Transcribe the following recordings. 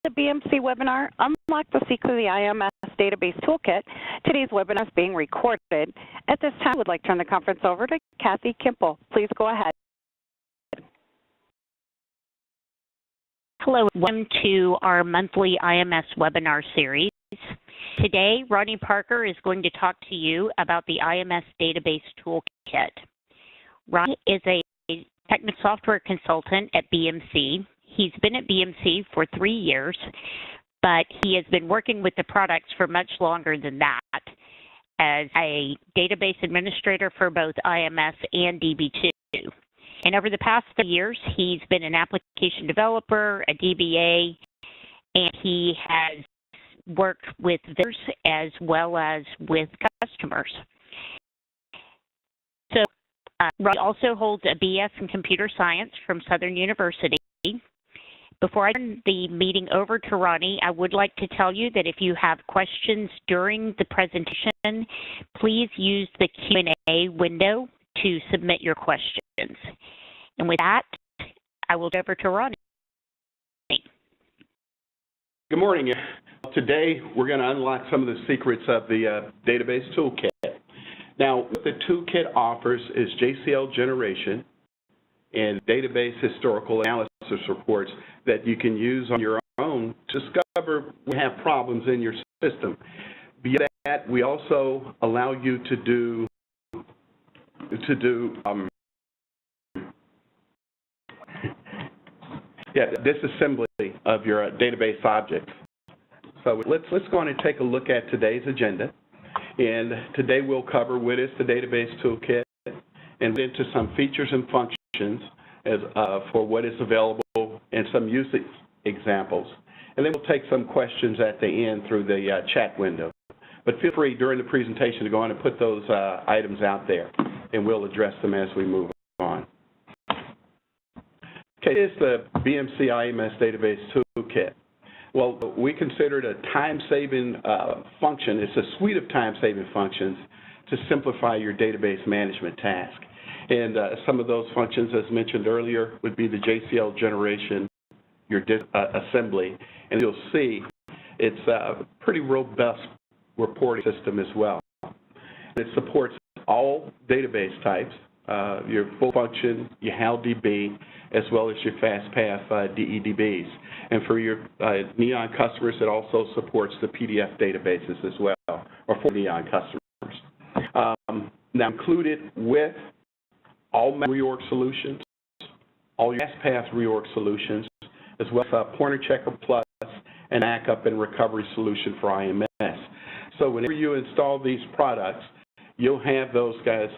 the BMC webinar, Unlock the Secret of the IMS Database Toolkit. Today's webinar is being recorded. At this time, I would like to turn the conference over to Kathy Kimple. Please go ahead. Hello, welcome to our monthly IMS Webinar Series. Today, Ronnie Parker is going to talk to you about the IMS Database Toolkit. Ronnie is a technical software consultant at BMC. He's been at BMC for 3 years, but he has been working with the products for much longer than that as a database administrator for both IMS and DB2. And over the past 3 years, he's been an application developer, a DBA, and he has worked with vendors as well as with customers. So Ronnie also holds a BS in computer science from Southern University. Before I turn the meeting over to Ronnie, I would like to tell you that if you have questions during the presentation, please use the Q&A window to submit your questions. And with that, I will go over to Ronnie. Good morning. Today, we're going to unlock some of the secrets of the Database Toolkit. Now, what the toolkit offers is JCL Generation and database historical analysis reports that you can use on your own to discover when you have problems in your system. Beyond that, we also allow you to do disassembly of your database objects. So let's go on and take a look at today's agenda. And today we'll cover what is the Database Toolkit and into some features and functions as for what is available and some usage examples. And then we'll take some questions at the end through the chat window. But feel free during the presentation to go on and put those items out there, and we'll address them as we move on. Okay, here's the BMC IMS Database Toolkit. Well, we consider it a time-saving function. It's a suite of time-saving functions to simplify your database management task. And some of those functions, as mentioned earlier, would be the JCL Generation, your disassembly, and you'll see it's a pretty robust reporting system as well. It supports all database types, your full function, your HALDB, as well as your FastPath DBDs. And for your Neon customers, it also supports the PDF databases as well, or for Neon customers. Now included with all reorg solutions, all your FastPath reorg solutions, as well as Pointer Checker Plus and backup and recovery solution for IMS. So whenever you install these products, you'll have those guys,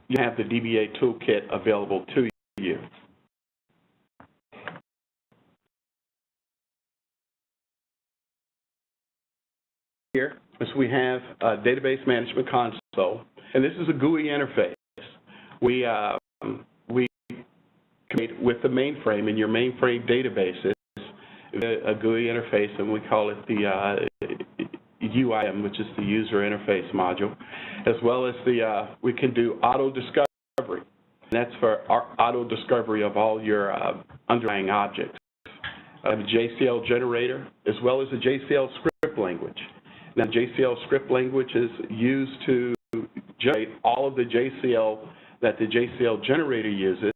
you have the DBA toolkit available to you. Here, as we have a database management console, and this is a GUI interface. We communicate with the mainframe, and your mainframe databases a GUI interface, and we call it the UIM, which is the user interface module, as well as the we can do auto discovery. And that's for auto discovery of all your underlying objects. The JCL Generator, as well as the JCL script language. Now, JCL script language is used to generate all of the JCL that the JCL Generator uses,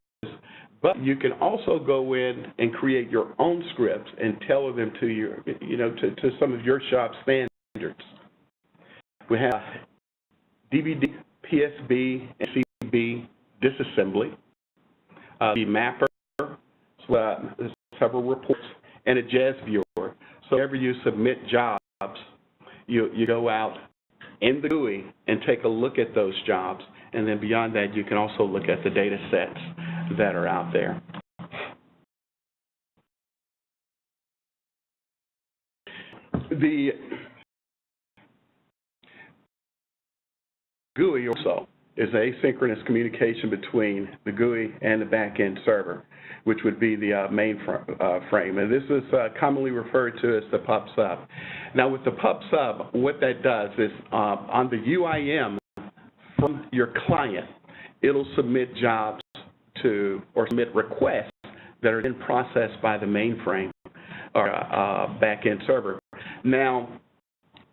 but you can also go in and create your own scripts and tailor them to your, to some of your shop standards. We have DBD, PSB, and CB disassembly, the mapper, several reports, and a JAS viewer. So whenever you submit jobs, you go out in the GUI and take a look at those jobs, and then beyond that, you can also look at the data sets that are out there. The GUI also is asynchronous communication between the GUI and the back-end server, which would be the main frame. And this is commonly referred to as the pub sub. Now, with the pub sub, what that does is on the UIM from your client, it'll submit jobs to, or submit requests that are then processed by the mainframe our back-end server. Now,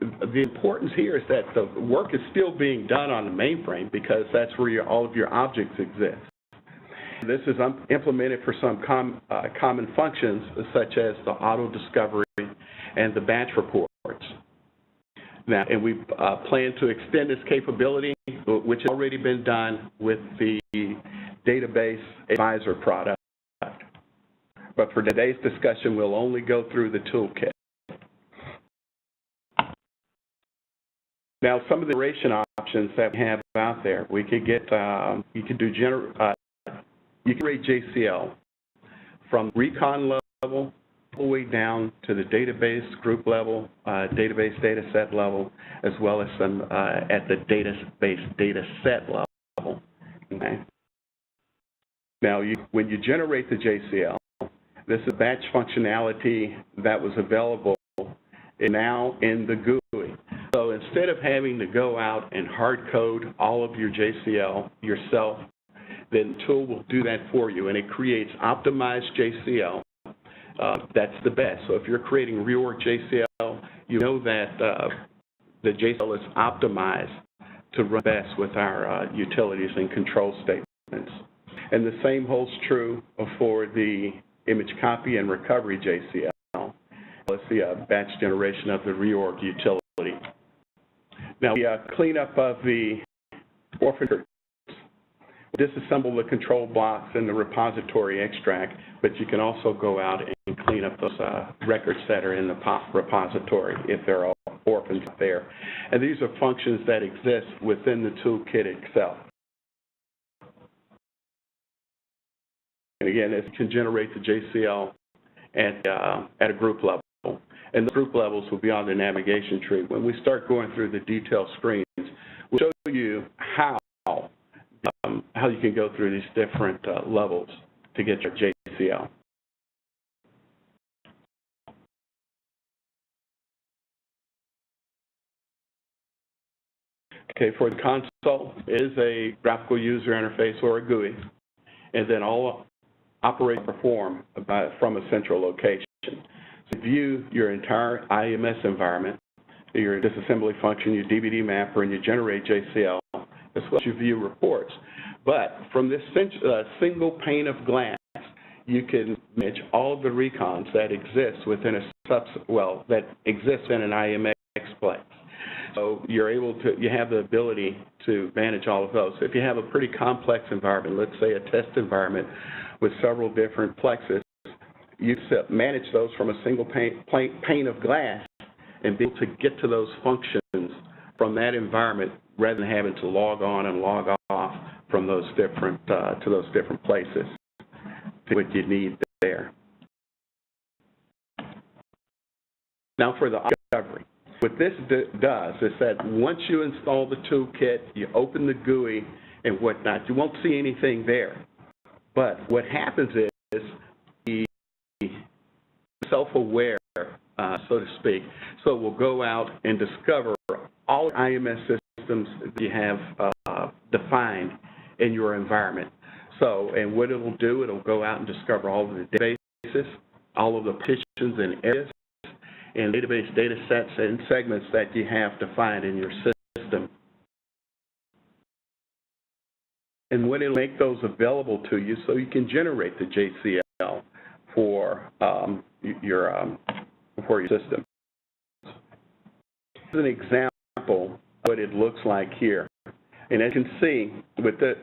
the importance here is that the work is still being done on the mainframe because that's where all of your objects exist. This is implemented for some common functions such as the auto discovery and the batch reports. Now, and we plan to extend this capability, which has already been done with the Database Advisor product. But for today's discussion, we'll only go through the toolkit. Now, some of the generation options that we have out there, we could get, you could do you can rate JCL from recon level all the way down to the database group level, database data set level, as well as some at the database data set level. Okay. Now, when you generate the JCL, this is batch functionality that was available now in the GUI. So instead of having to go out and hard code all of your JCL yourself, then the tool will do that for you, and it creates optimized JCL. That's the best. So if you're creating reorg JCL, you know that the JCL is optimized to run best with our utilities and control statements. And the same holds true for the image copy and recovery JCL. Let's see a batch generation of the reorg utility. Now, the cleanup of the orphan, disassemble the control blocks and the repository extract, but you can also go out and clean up those records that are in the repository if there are orphans there. And these are functions that exist within the toolkit itself. And again, it can generate the JCL at a group level. And the group levels will be on the navigation tree. When we start going through the detailed screens, we'll show you how you can go through these different levels to get your JCL. Okay, for the console, it is a graphical user interface or a GUI, and then all operations perform from a central location. So view your entire IMS environment, your disassembly function, your DBD Mapper, and you generate JCL, as well as you view reports. But from this single pane of glass, you can manage all of the recons that exist within that exist in an IMXplex. So you're able to, you have the ability to manage all of those. If you have a pretty complex environment, let's say a test environment with several different plexes, you manage those from a single pane of glass and be able to get to those functions from that environment rather than having to log on and log off from those different to those different places to what you need there. Now for the discovery. What this does is that once you install the toolkit, you open the GUI and whatnot, you won't see anything there. But what happens is the self-aware, so to speak, so we'll go out and discover all IMS systems that you have defined in your environment. So, and what it'll do, it'll go out and discover all of the databases, all of the partitions and areas, and database data sets and segments that you have defined in your system. And when it'll make those available to you so you can generate the JCL for your system. This is an example of what it looks like here. And as you can see,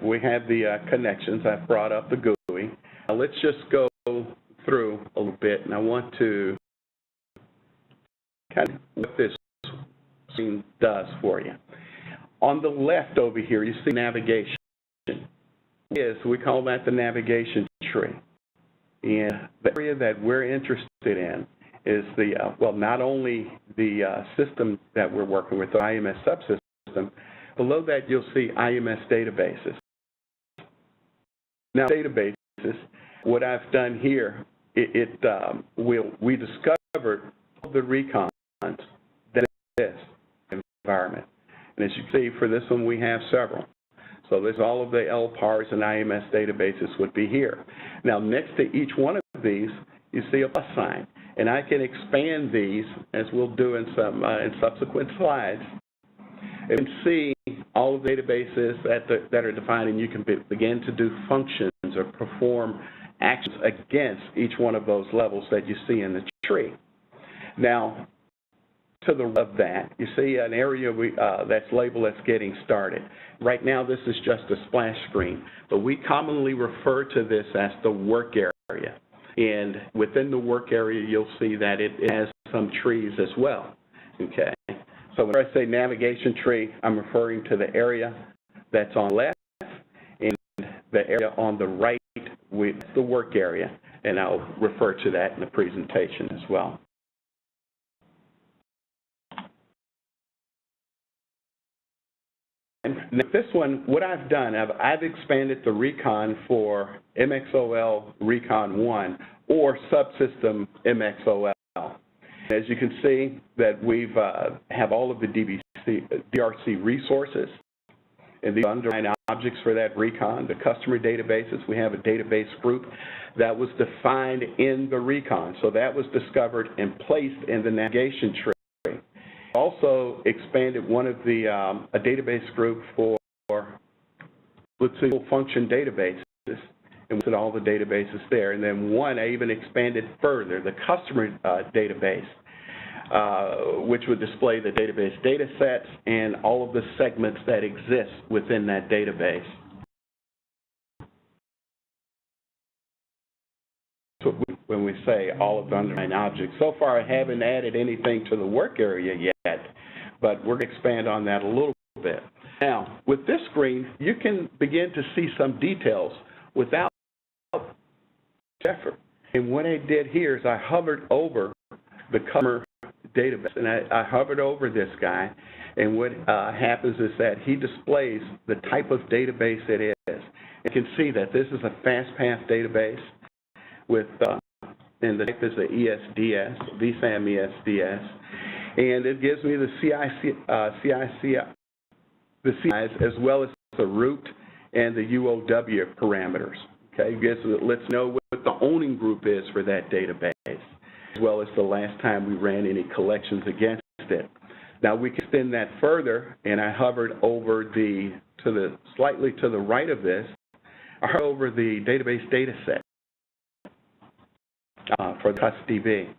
we have the connections. I've brought up the GUI. Now let's just go through a little bit, and I want to kind of what this screen does for you. On the left over here, you see navigation. We call that the navigation tree. And the area that we're interested in is the, not only the system that we're working with, the IMS subsystem. Below that, you'll see IMS databases. Now, databases, what I've done here, we discovered all the recons that exist in the environment. And as you can see, for this one, we have several. So there's all of the LPARs and IMS databases would be here. Now, next to each one of these, you see a plus sign. and I can expand these, as we'll do in some in subsequent slides. You can see all of the databases that are defined, and you can begin to do functions or perform actions against each one of those levels that you see in the tree. Now, to the right of that, you see an area that's labeled as getting started. Right now, this is just a splash screen, but we commonly refer to this as the work area. And within the work area, you'll see that it has some trees as well, okay? So when I say navigation tree, I'm referring to the area that's on the left, and the area on the right with the work area, and I'll refer to that in the presentation as well. Now, this one, what I've done, I've expanded the recon for MXOL Recon 1 or subsystem MXOL. As you can see that we've have all of the DRC resources and the underlying objects for that recon, the customer databases. We have a database group that was defined in the recon. So that was discovered and placed in the navigation tree. Also expanded one of the a database group for, let's see, function databases, and we put all the databases there. And then one, I even expanded further, the customer database, which would display the database data sets and all of the segments that exist within that database. So when we say all of the underlying objects, so far I haven't added anything to the work area yet, but we're going to expand on that a little bit. Now, with this screen, you can begin to see some details without effort. And what I did here is I hovered over the customer database, and I hovered over this guy, and what happens is that he displays the type of database it is. You can see that this is a FastPath database with, and the type is the ESDS, VSAM ESDS, and it gives me the the CIs as well as the root and the UOW parameters. Okay, it lets know what the owning group is for that database, as well as the last time we ran any collections against it. Now we can extend that further, and I hovered over slightly to the right of this, I hovered over the database data set for the CusDB.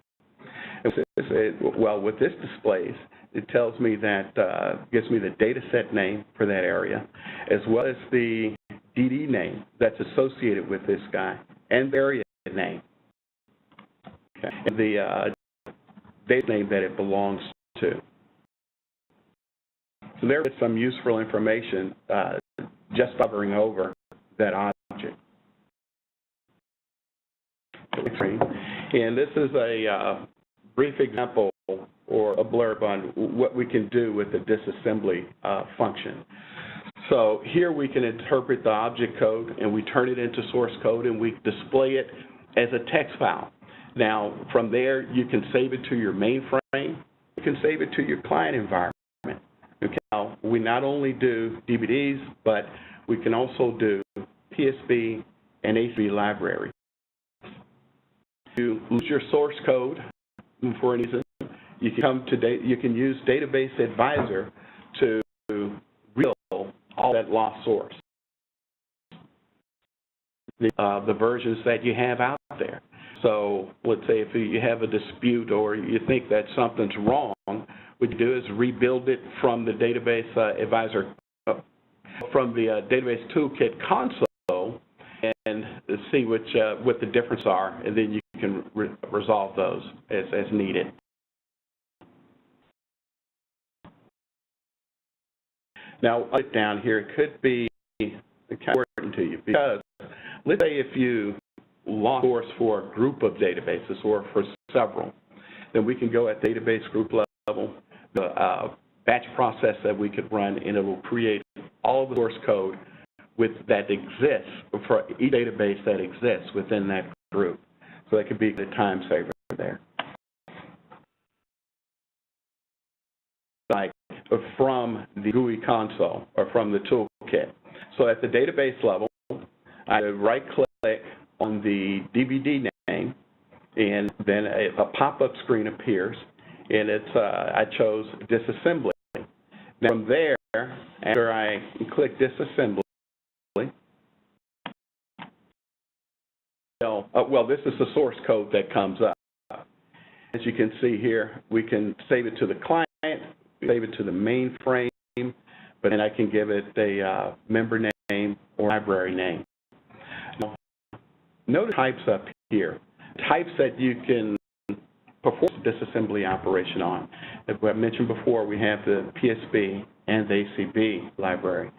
Well, what this displays, it tells me that, gives me the data set name for that area, as well as the DD name that's associated with this guy, and the area name, okay, and the data name that it belongs to. So there is some useful information just hovering over that object. And this is a brief example or a blurb on what we can do with the disassembly function. So here we can interpret the object code, and we turn it into source code, and we display it as a text file. Now, from there, you can save it to your mainframe. You can save it to your client environment. Okay. Now, we not only do DBDs, but we can also do PSB and HB libraries. You lose your source code for any reason, you can use Database Advisor to rebuild all that lost source, the versions that you have out there. So let's say if you have a dispute or you think that something's wrong, what you do is rebuild it from the Database Advisor, from the Database Toolkit console, and see what the differences are, and then you can resolve those as needed. Now, down here, it could be important to you, because let's say if you lost source for a group of databases or for several, then we can go at database group level, the batch process that we could run, and it will create all the source code that exists for each database that exists within that group. So that could be the time saver there. Like from the GUI console or from the toolkit. So at the database level, I right-click on the DBD name, And then a pop-up screen appears, and it's I chose disassembly. Now from there, after I click disassembly, well, this is the source code that comes up. As you can see here, we can save it to the client, save it to the mainframe, but then I can give it a member name or library name. Now, notice types up here. Types that you can perform disassembly operation on. As I mentioned before, we have the PSB and the ACB library,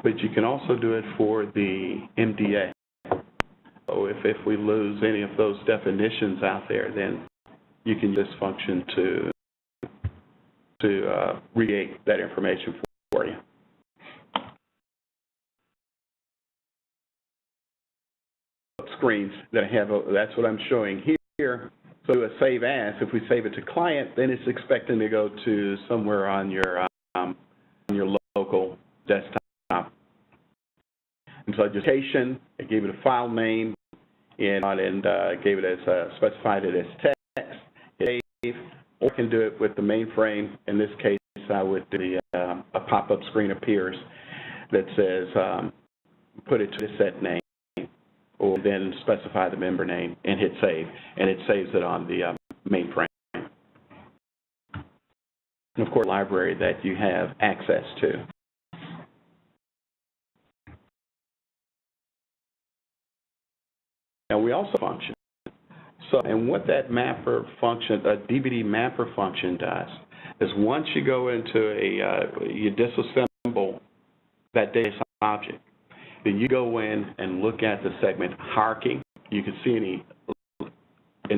but you can also do it for the MDA. So if we lose any of those definitions out there, then you can use this function to create that information for you. Screens that I have, that's what I'm showing here. So a save as, if we save it to client, then it's expecting to go to somewhere on your local desktop. And so education, I gave it a file name, and gave it as specified it as text. Save, or I can do it with the mainframe. In this case, I would do a pop-up screen appears that says put it to the set name, or then specify the member name and hit save, and it saves it on the mainframe. And of course, library that you have access to. Now we also function. So, and what that mapper function, a DBD mapper function does, is once you go into you disassemble that data object, then you go in and look at the segment hierarchy. You can see any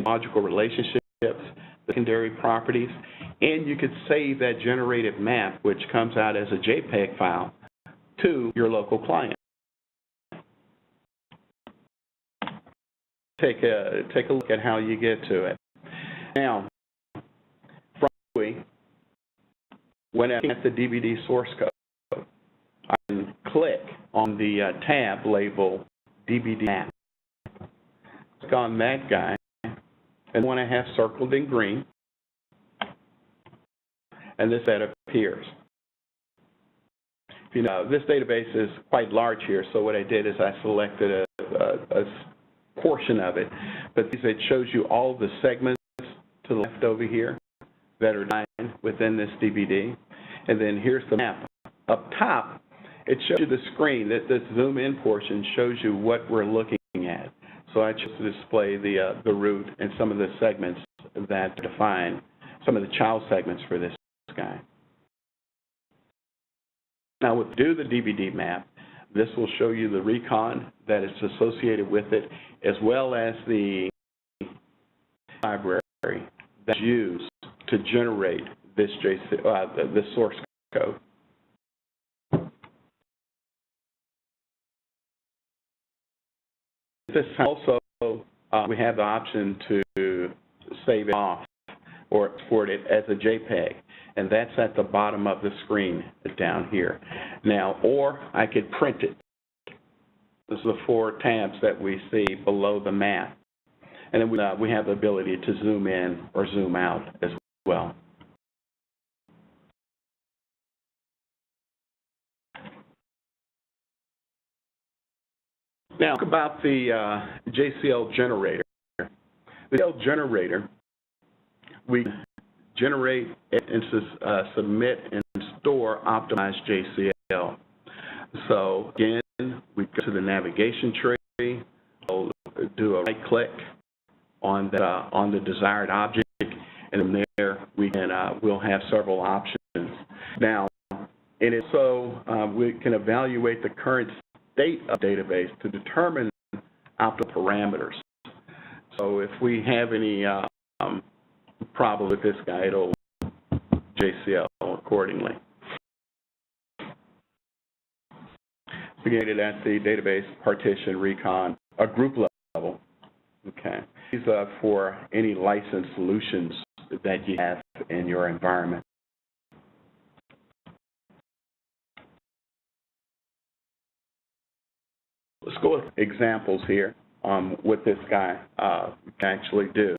logical relationships, secondary properties, and you could save that generated map, which comes out as a JPEG file, to your local client. Take a look at how you get to it. Now, when I get the DBD source code, I can click on the tab labeled DBD Mapper. Click on that guy, and one I have circled in green, and this set appears. You know, this database is quite large here, so what I did is I selected a portion of it, but it shows you all the segments to the left over here that are defined within this DBD. And then here's the map. Up top, it shows you the screen. This zoom in portion shows you what we're looking at. So I chose to display the root and some of the segments that define some of the child segments for this guy. Now, with do the DBD map, this will show you the recon that is associated with it, as well as the library that's used to generate this this source code. This time also, we have the option to save it off or export it as a JPEG, and that's at the bottom of the screen down here. Now, or I could print it. This is the 4 tabs that we see below the map. And then we have the ability to zoom in or zoom out as well. Now, talk about the JCL Generator. The JCL Generator, we generate and submit and store optimized JCL. So again, we go to the navigation tree, we'll do a right click on the desired object, and from there we can we'll have several options. Now, and so we can evaluate the current state of the database to determine optimal parameters. So if we have any problem with this guy, it'll JCL accordingly. We get it at the database partition recon, a group level. Okay. These are for any licensed solutions that you have in your environment. Let's go with examples here what this guy can actually do.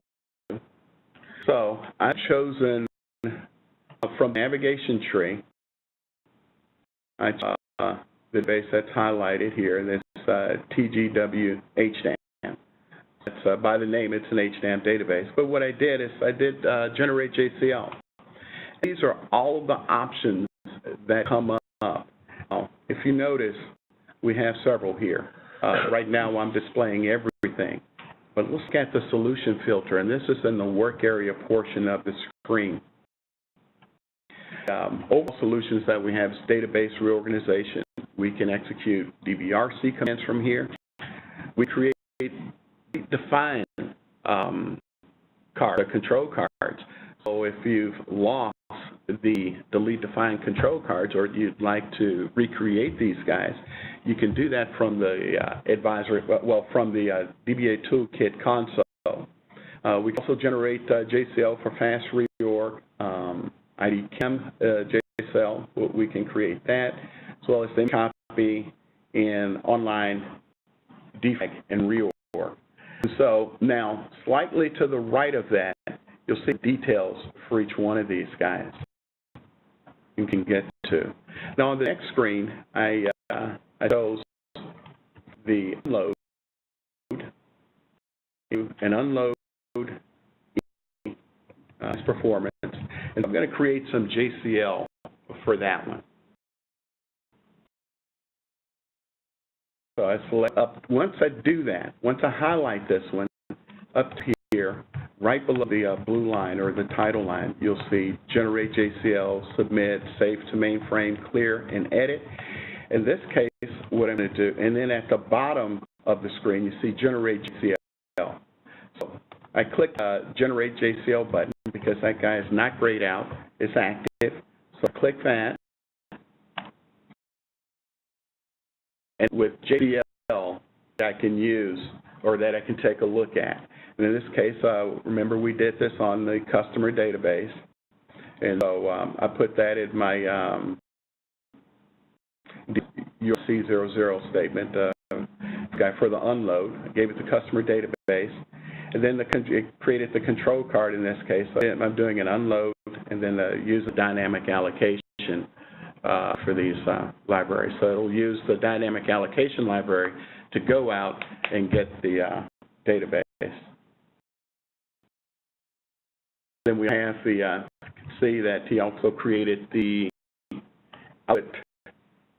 So I've chosen from navigation tree, the database that's highlighted here, this TGW HDAM. It's, by the name, it's an HDAM database. But what I did is I did generate JCL. These are all of the options that come up. Now, if you notice, we have several here. Right now I'm displaying everything. But let's look at the solution filter, and this is in the work area portion of the screen. Overall solutions that we have is database reorganization. We can execute DBRC commands from here. We create define control cards. So if you've lost the delete define control cards, or you'd like to recreate these guys, you can do that from the from the DBA Toolkit console. We can also generate JCL for fast reorg, IDChem JCL. We can create that, as well as then copy in online defag and reorg. So now, slightly to the right of that, you'll see details for each one of these guys you can get to. Now on the next screen, I chose the unload and unload performance, and I'm going to create some JCL for that one. So I select up. Once I do that, once I highlight this one, up here, right below the blue line or the title line, you'll see Generate JCL, Submit, Save to Mainframe, Clear, and Edit. In this case, what I'm going to do, and then at the bottom of the screen, you see Generate JCL. So I click Generate JCL button because that guy is not grayed out. It's active. So click that. And with JCL that I can use, or that I can take a look at. And in this case, remember we did this on the customer database. And so I put that in my URC00 statement for the unload. I gave it the customer database. And then it created the control card in this case. So I'm doing an unload and then use a dynamic allocation for these libraries. So it'll use the dynamic allocation library to go out and get the database. Then we have the, see that he also created the output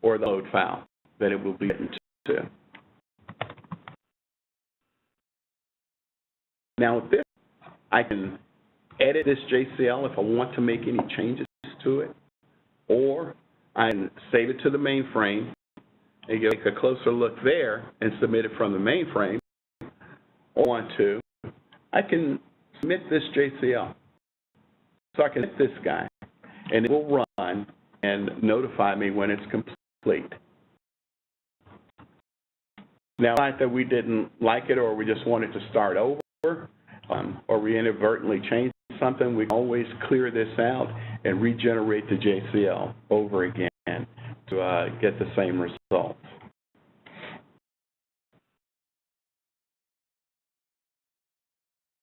or the load file that it will be written to. Now with this, I can edit this JCL if I want to make any changes to it, or I can save it to the mainframe and take a closer look there and submit it from the mainframe. Or want to, I can submit this JCL. So I can hit this guy, and it will run and notify me when it's complete. Now, the fact that we didn't like it or we just wanted to start over, or we inadvertently changed something, we can always clear this out and regenerate the JCL over again to get the same results.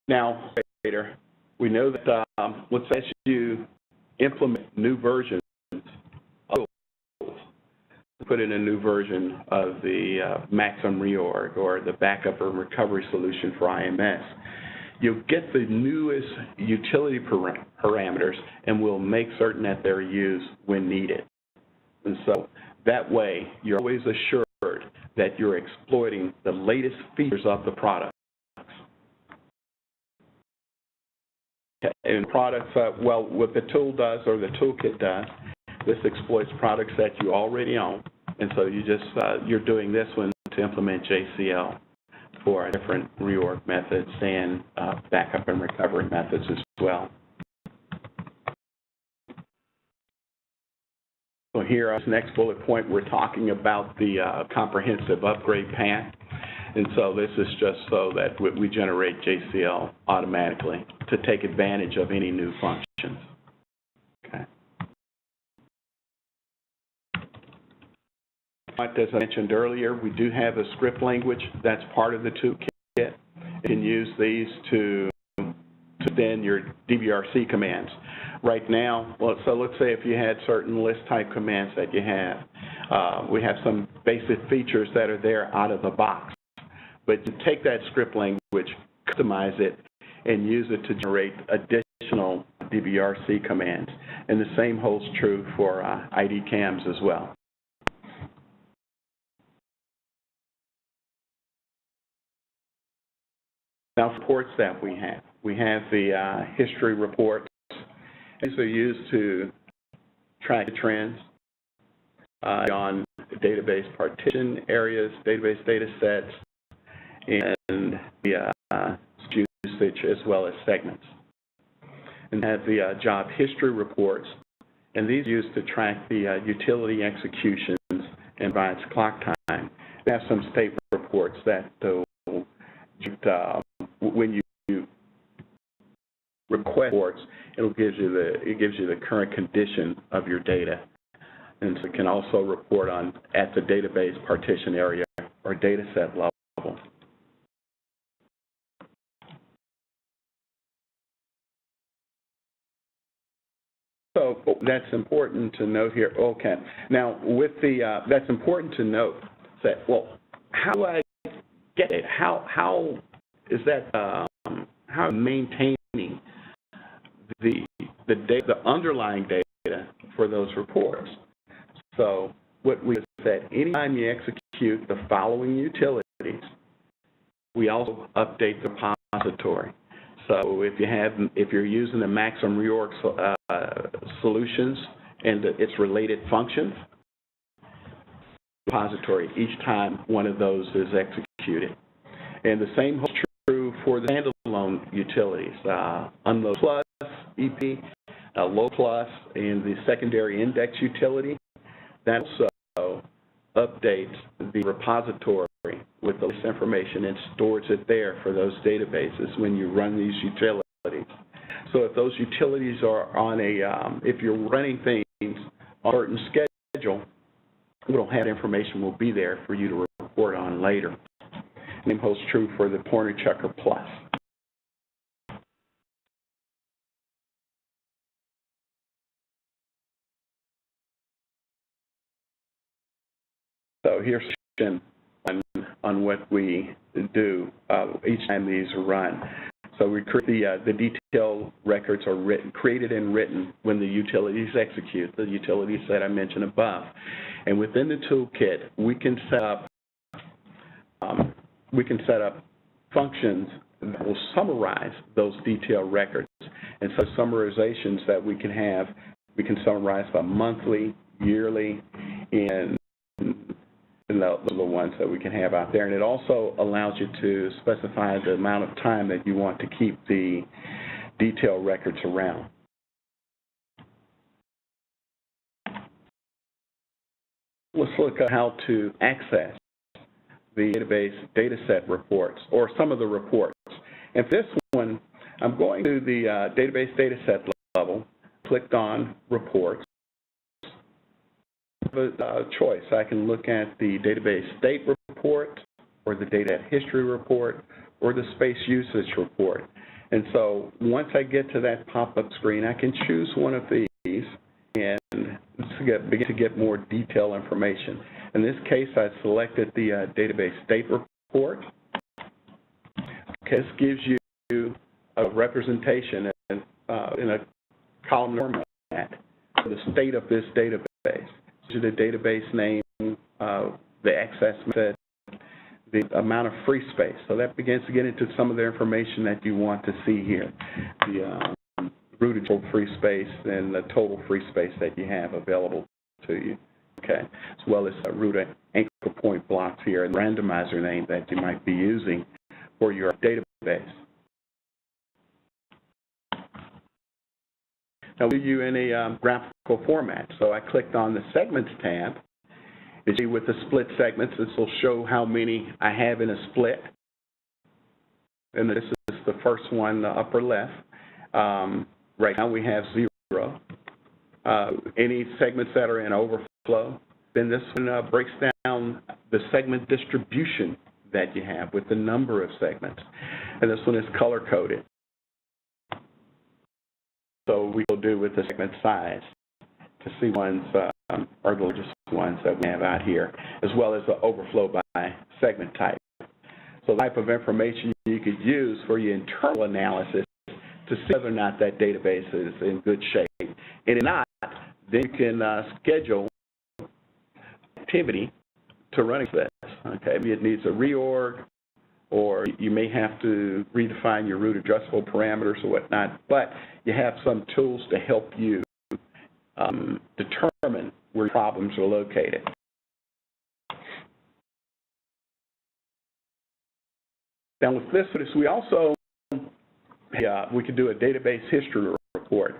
Now, later, we know that let's say you implement new versions of tools, put in a new version of the maximum reorg or the backup or recovery solution for IMS. You'll get the newest utility parameters, and we'll make certain that they're used when needed. And so that way, you're always assured that you're exploiting the latest features of the product. And products, well, what the tool does or the toolkit does, this exploits products that you already own, and so you just you're doing this one to implement JCL for different reorg methods and backup and recovery methods as well. So here, as next bullet point, we're talking about the comprehensive upgrade path. And so this is just so that we generate JCL automatically to take advantage of any new functions. Okay. As I mentioned earlier, we do have a script language that's part of the toolkit. You can use these to within your DBRC commands. Right now, so let's say if you had certain list type commands that you have, we have some basic features that are there out of the box. But you take that script language, customize it, and use it to generate additional DBRC commands. And the same holds true for ID cams as well. Now, reports that we have the history reports. These are used to track trends on database partition areas, database data sets, and the usage as well as segments. And have the job history reports, and these are used to track the utility executions and provides clock time. We have some state reports that when you request reports, it gives you the current condition of your data, and so it can also report on at the database partition area or data set level. So that's important to note here. Okay, now with the that's important to note that, well, how do I get it? How is that? How maintaining the data, the underlying data for those reports? So what we said, anytime you execute the following utilities, we also update the repository. So if you're using the maximum reorg solutions and its related functions, repository each time one of those is executed. And the same holds true for the standalone utilities, unload plus, EP, load plus, and the secondary index utility. That also updates the repository with the list information and stores it there for those databases when you run these utilities. So if those utilities are on if you're running things on a certain schedule, we don't have information will be there for you to report on later. Same holds true for the Pointer Checker Plus. So here's on what we do each time these are run. So we create the detailed records are created and written when the utilities execute, the utilities that I mentioned above. And within the toolkit, we can set up functions that will summarize those detailed records. And so summarizations that we can summarize by monthly, yearly, and those are the ones that we can have out there. And it also allows you to specify the amount of time that you want to keep the detailed records around. Let's look at how to access the database dataset reports, or some of the reports. And for this one, I'm going to the database dataset level, clicked on reports. I have a choice. I can look at the database state report, or the data history report, or the space usage report. And so once I get to that pop-up screen, I can choose one of these and begin to get more detailed information. In this case, I selected the database state report. Okay, this gives you a representation in a column format of the state of this database. So the database name, the access method, the amount of free space. So that begins to get into some of the information that you want to see here. The routed total free space and the total free space that you have available to you. Okay, as well as root anchor point blocks here and randomizer name that you might be using for your database. Now, we view in a graphical format. So I clicked on the Segments tab. You see with the split segments, this will show how many I have in a split. And this is the first one, the upper left. Right now we have 0. Any segments that are in overflow, then this one breaks down the segment distribution that you have with the number of segments. And this one is color-coded. also we will do with the segment size to see ones are the largest ones that we have out here, as well as the overflow by segment type. So the type of information you could use for your internal analysis to see whether or not that database is in good shape. And if not, then you can schedule activity to run this. Okay, maybe it needs a reorg, or you may have to redefine your root addressable parameters or whatnot, but you have some tools to help you determine where problems are located. Now with this, we also, we could do a database history report.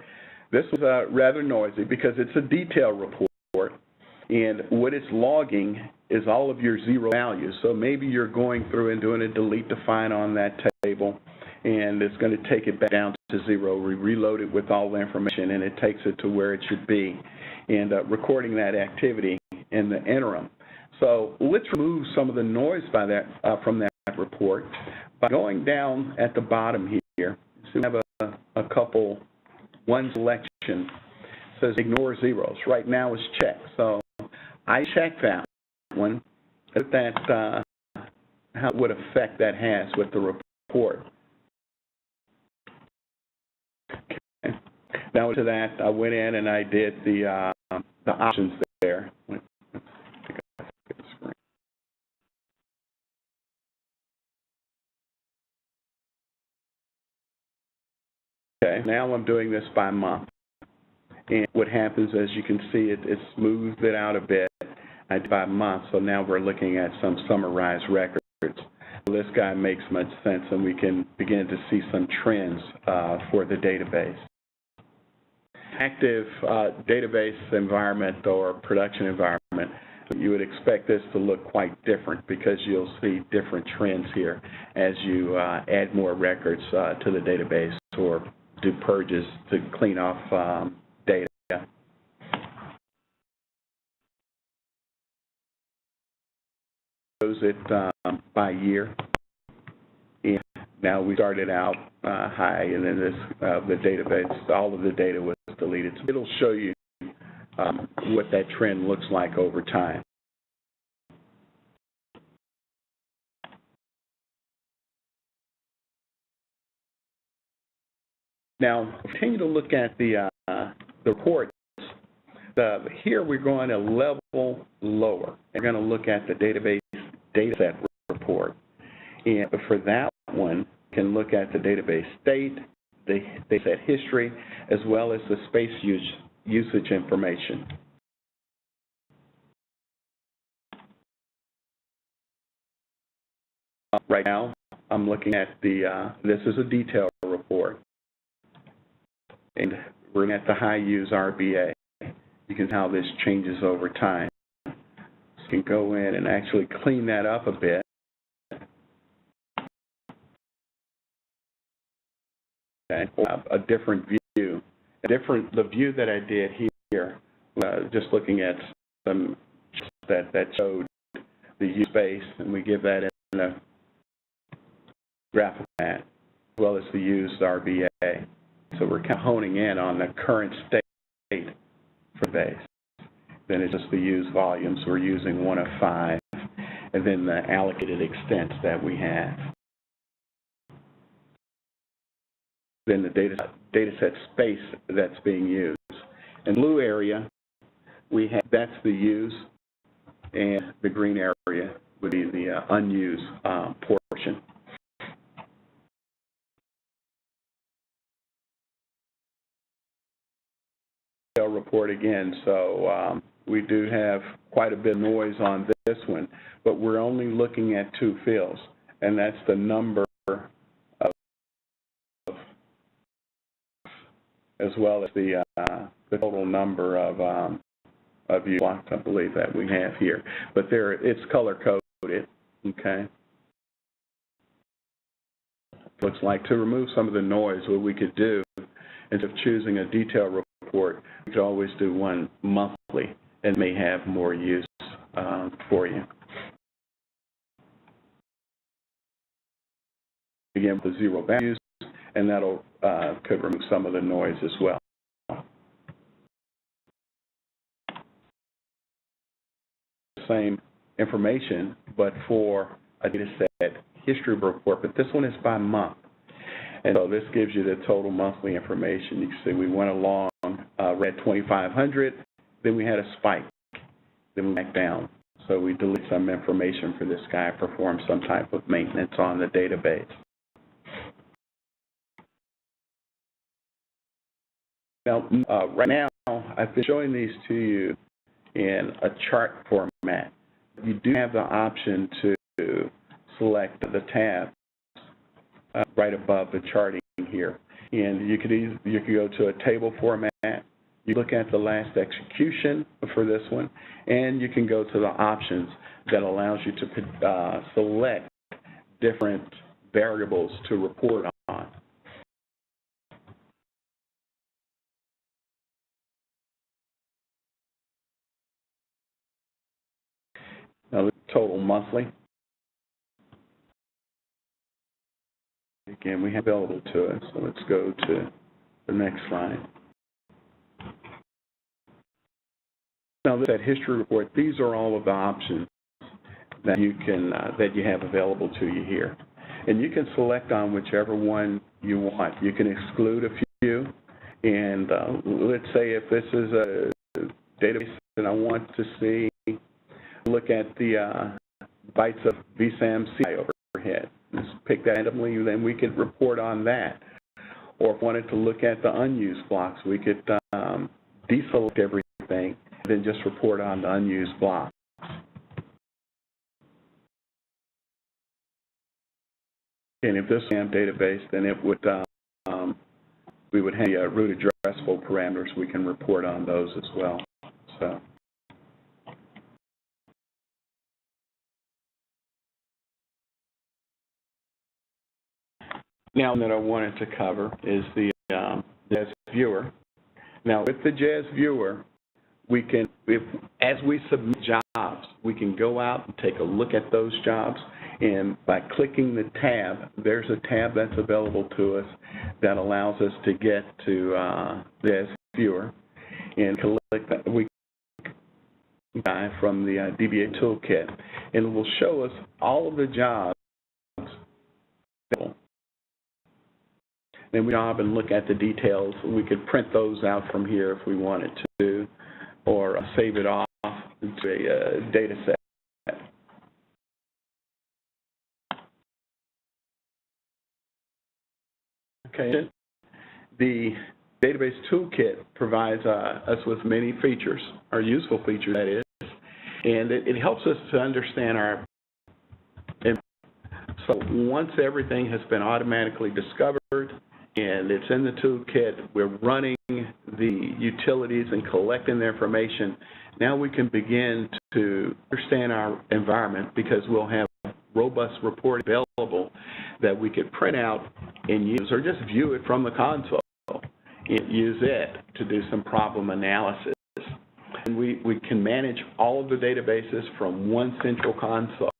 This is rather noisy because it's a detailed report, and what it's logging is all of your zero values. So maybe you're going through and doing a delete define on that table, and it's going to take it back down to zero. We reload it with all the information, and it takes it to where it should be, and recording that activity in the interim. So let's remove some of the noise by that, from that report by going down at the bottom here. So we have a couple, one selection says ignore zeros. Right now it's checked. So I check that one, that what effect that has with the report. Okay. Now to that, I went in and I did the options there. Okay, now I'm doing this by month. And what happens, as you can see, it smoothed it out a bit. I did by month, so now we're looking at some summarized records. This guy makes much sense, and we can begin to see some trends for the database. Active database environment or production environment, you would expect this to look quite different because you'll see different trends here as you add more records to the database or do purges to clean off data. Shows it by year. And now we started out high, and then this the database, all of the data was deleted. So it'll show you what that trend looks like over time. Now, continue to look at the reports. Here we're going a level lower. We're going to look at the database dataset report. And for that one, you can look at the database state, the dataset history, as well as the space usage information. Right now, I'm looking at this is a detailed report. And we're at the high use RBA. You can see how this changes over time. So you can go in and actually clean that up a bit. Okay, a different view. The view that I did here, just looking at some that showed the use space, and we give that in a graphic format, as well as the used RBA. So we're kind of honing in on the current state for base. Then it's just the used volumes. We're using 1 of 5, and then the allocated extents that we have. Then the dataset space that's being used. In the blue area, we have that's the use, and the green area would be the unused portion. Report again, so we do have quite a bit of noise on this one, but we're only looking at 2 fields, and that's the number of, as well as the total number of use blocks, I believe, that we have here. But it's color coded, okay? Looks like to remove some of the noise, what we could do, instead of choosing a detailed report, we could always do one monthly and may have more use for you. Again, with the zero values, and that'll could remove some of the noise as well. Same information, but for a data set history report, but this one is by month. And so this gives you the total monthly information. You can see we went along, we had 2,500, then we had a spike, then we went back down. So we deleted some information for this guy, performed some type of maintenance on the database. Now, right now, I've been showing these to you in a chart format. You do have the option to select the tab right above the charting here, and you could go to a table format. You look at the last execution for this one, and you can go to the options that allows you to select different variables to report on. Now, the total monthly. Again, we have available to us, so let's go to the next slide. Now, that history report, these are all of the options that you can that you have available to you here, and you can select on whichever one you want. You can exclude a few, and let's say if this is a database that I want to see, look at the bytes of VSAM overhead. Just pick that randomly, then we could report on that. Or if we wanted to look at the unused blocks, we could deselect everything, then just report on the unused blocks. And if this was a database, then it would we would have the root addressable parameters. We can report on those as well. So. Now that I wanted to cover is the JAS viewer. Now with the JAS viewer, we can, as we submit jobs, we can go out and take a look at those jobs, and by clicking the tab, there's a tab that's available to us that allows us to get to the JAS viewer and collect that. We from the DBA Toolkit, and it will show us all of the jobs. Then we job and look at the details. We could print those out from here if we wanted to, or save it off into a data set. Okay. The Database Toolkit provides us with many features, or useful features, that is, and it helps us to understand our. So once everything has been automatically discovered, and it's in the toolkit, we're running the utilities and collecting the information. Now we can begin to understand our environment, because we'll have robust reporting available that we could print out and use, or just view it from the console and use it to do some problem analysis. And we can manage all of the databases from one central console.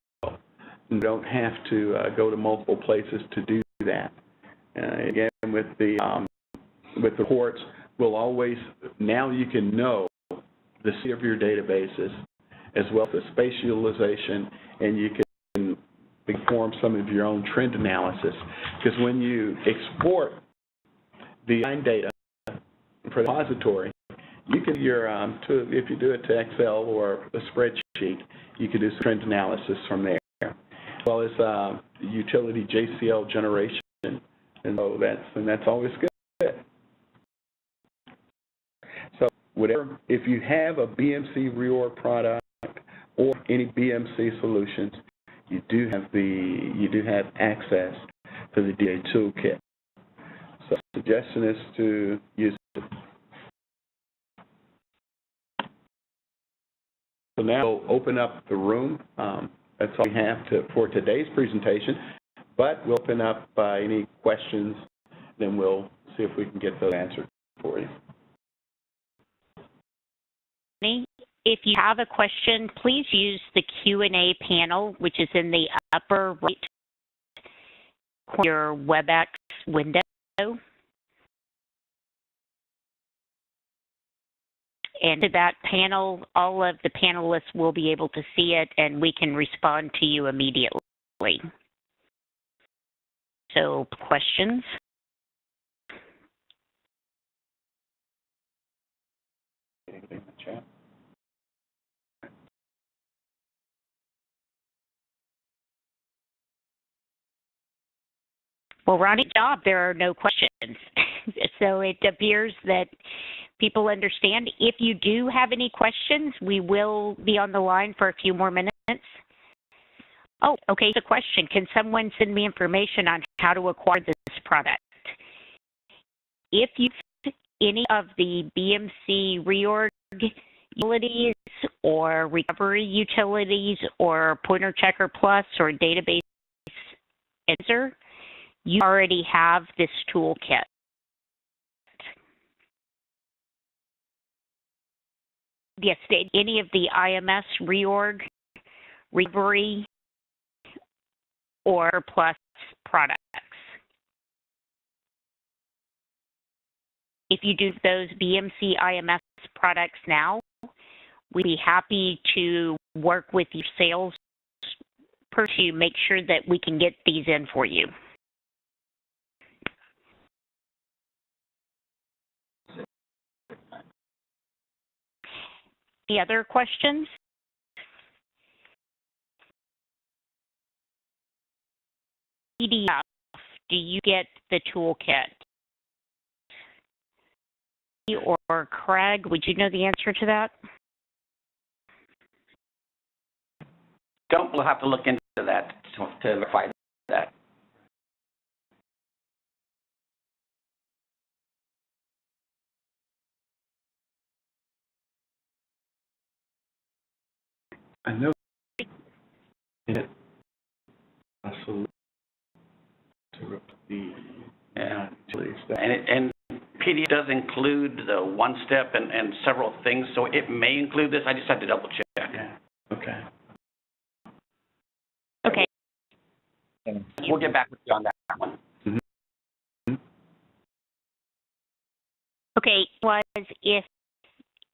You don't have to go to multiple places to do that. Again, with the reports, we'll always, now you can know the state of your databases as well as the space utilization, and you can perform some of your own trend analysis. Because when you export the data for the repository, you can if you do it to Excel or a spreadsheet, you can do some trend analysis from there, as well as utility JCL Generation. And so that's always good. So whatever, if you have a BMC reorg product or any BMC solutions, you do have access to the DBD Toolkit. So the suggestion is to use it. So now we'll open up the room. That's all we have for today's presentation. But we'll open up any questions, then we'll see if we can get those answered for you. If you have a question, please use the Q&A panel, which is in the upper right corner of your WebEx window. And to that panel, all of the panelists will be able to see it, and we can respond to you immediately. So, questions? Anything in the chat? Well, Ronnie, job, there are no questions. So it appears that people understand. If you do have any questions, we will be on the line for a few more minutes. Oh, okay, the question. Can someone send me information on how to acquire this product? If you have any of the BMC reorg utilities or recovery utilities or Pointer Checker Plus or Database Editor, you already have this toolkit. Yes, any of the IMS reorg, recovery, or plus products. If you do those BMC IMS products now, we'd be happy to work with your sales person to make sure that we can get these in for you. Any other questions? PDF, do you get the toolkit? Or Craig, would you know the answer to that? We'll have to look into that to verify that. I know it also to the and PDF does include the one step and several things, so it may include this. I just have to double check. Yeah. Okay. Okay. We'll get back with you on that one. Mm-hmm. Okay, was if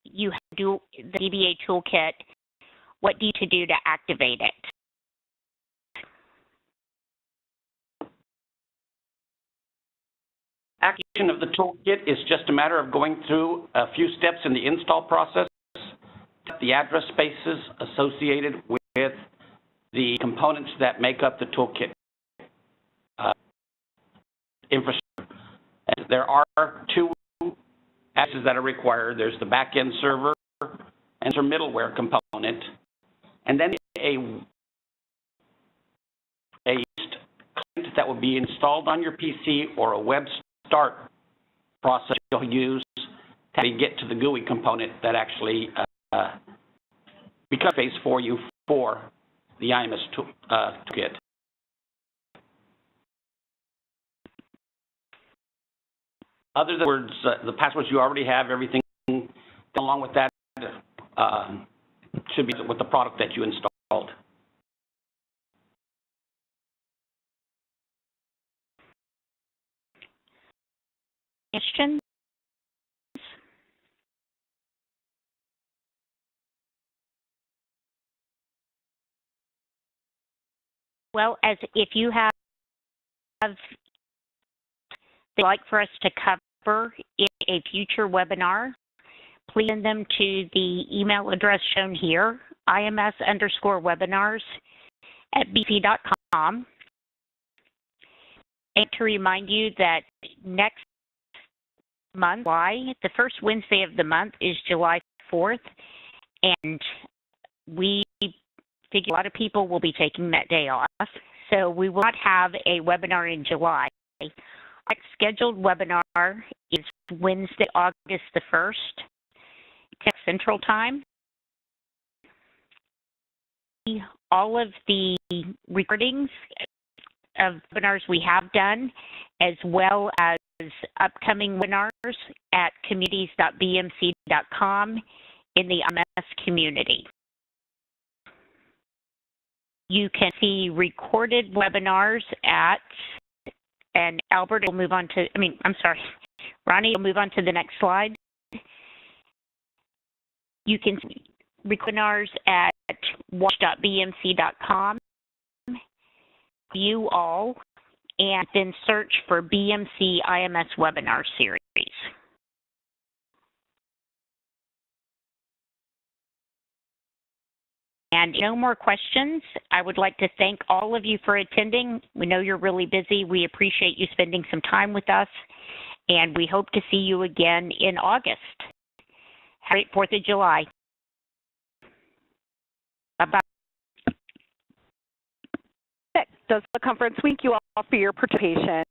you do the DBA toolkit, what do you need to do to activate it? Activation of the toolkit is just a matter of going through a few steps in the install process, the address spaces associated with the components that make up the toolkit infrastructure. And there are two addresses that are required. There's the back-end server and there's a middleware component, and then a client that will be installed on your PC or a web start process you'll use to get to the GUI component that actually becomes space for you for the IMS toolkit. Other than words, the passwords you already have, everything along with that should be with the product that you installed. Questions? Well, as if you have they'd like for us to cover in a future webinar, please send them to the email address shown here, ims_webinars@bmc.com. And to remind you that next month, the first Wednesday of the month is July 4th, and we figure a lot of people will be taking that day off, so we will not have a webinar in July. Our next scheduled webinar is Wednesday, August the 1st, Central Time. All of the recordings of webinars we have done, as well as upcoming webinars at communities.bmc.com in the IMS community. You can see recorded webinars at, and Albert will move on to, Ronnie will move on to the next slide. You can webinars at watch.bmc.com, view all, and then search for BMC IMS Webinar Series. And no more questions. I would like to thank all of you for attending. We know you're really busy. We appreciate you spending some time with us, and we hope to see you again in August. Have a great 4th of July. Bye-bye. That does the conference. Thank you all for your participation.